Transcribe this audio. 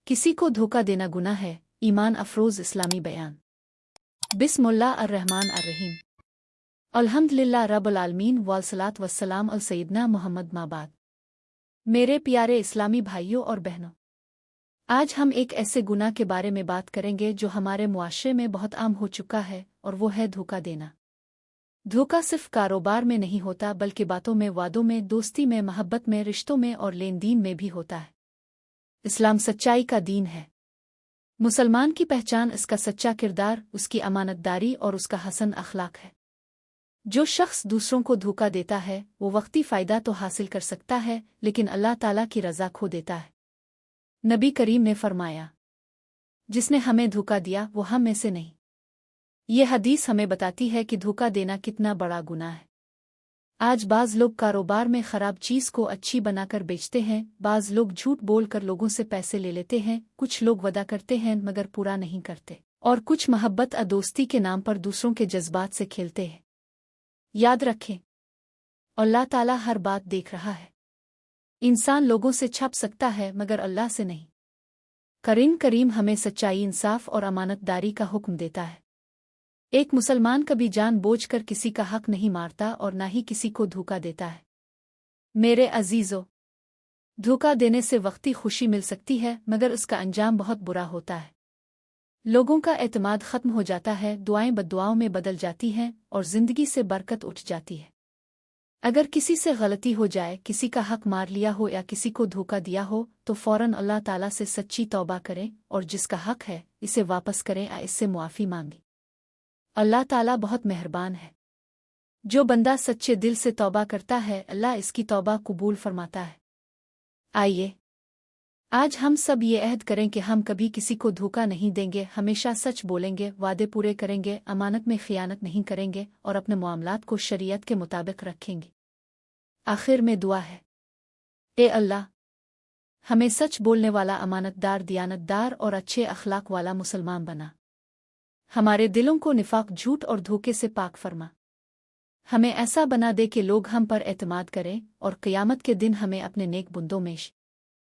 किसी को धोखा देना गुनाह है। ईमान अफरोज इस्लामी बयान। बिस्मिल्लाह अर्रहमान अर्रहीम। अल्हम्दुलिल्लाह रब्बिल आलमीन वस्सलात वस्सलाम अल सय्यदना मुहम्मद माबाद। मेरे प्यारे इस्लामी भाइयों और बहनों, आज हम एक ऐसे गुनाह के बारे में बात करेंगे जो हमारे मुआशरे में बहुत आम हो चुका है, और वो है धोखा देना। धोखा सिर्फ कारोबार में नहीं होता, बल्कि बातों में, वादों में, दोस्ती में, मोहब्बत में, रिश्तों में और लेन देन में भी होता है। इस्लाम सच्चाई का दीन है। मुसलमान की पहचान इसका सच्चा किरदार, उसकी अमानतदारी और उसका हसन अखलाक है। जो शख्स दूसरों को धोखा देता है वो वक्ती फ़ायदा तो हासिल कर सकता है, लेकिन अल्लाह ताला की रज़ा खो देता है। नबी करीम ने फरमाया, जिसने हमें धोखा दिया वो हम में से नहीं। ये हदीस हमें बताती है कि धोखा देना कितना बड़ा गुनाह है। आज बाज़ लोग कारोबार में ख़राब चीज़ को अच्छी बनाकर बेचते हैं, बाज़ लोग झूठ बोलकर लोगों से पैसे ले लेते हैं, कुछ लोग वादा करते हैं मगर पूरा नहीं करते, और कुछ मोहब्बत और दोस्ती के नाम पर दूसरों के जज्बात से खेलते हैं। याद रखें, अल्लाह ताला हर बात देख रहा है। इंसान लोगों से छप सकता है मगर अल्लाह से नहीं। करीम हमें सच्चाई, इंसाफ और अमानतदारी का हुक्म देता है। एक मुसलमान कभी जानबूझकर किसी का हक नहीं मारता और ना ही किसी को धोखा देता है। मेरे अजीजों, धोखा देने से वक्ती खुशी मिल सकती है मगर उसका अंजाम बहुत बुरा होता है। लोगों का एतमाद ख़त्म हो जाता है, दुआएं बद्दुआओं में बदल जाती हैं और ज़िंदगी से बरकत उठ जाती है। अगर किसी से गलती हो जाए, किसी का हक मार लिया हो या किसी को धोखा दिया हो, तो फ़ौरन अल्लाह ताला से सच्ची तौबा करें और जिसका हक है इसे वापस करें या इससे मुआफ़ी मांगें। अल्लाह ताला बहुत मेहरबान है। जो बंदा सच्चे दिल से तौबा करता है, अल्लाह इसकी तौबा कबूल फरमाता है। आइए आज हम सब ये अहद करें कि हम कभी किसी को धोखा नहीं देंगे, हमेशा सच बोलेंगे, वादे पूरे करेंगे, अमानत में खियानत नहीं करेंगे और अपने मामलात को शरीयत के मुताबिक रखेंगे। आखिर में दुआ है, ए अल्लाह, हमें सच बोलने वाला, अमानतदार, दियानतदार और अच्छे अखलाक वाला मुसलमान बना। हमारे दिलों को निफाक, झूठ और धोखे से पाक फरमा। हमें ऐसा बना दे कि लोग हम पर एतमाद करें और क़यामत के दिन हमें अपने नेक बंदों में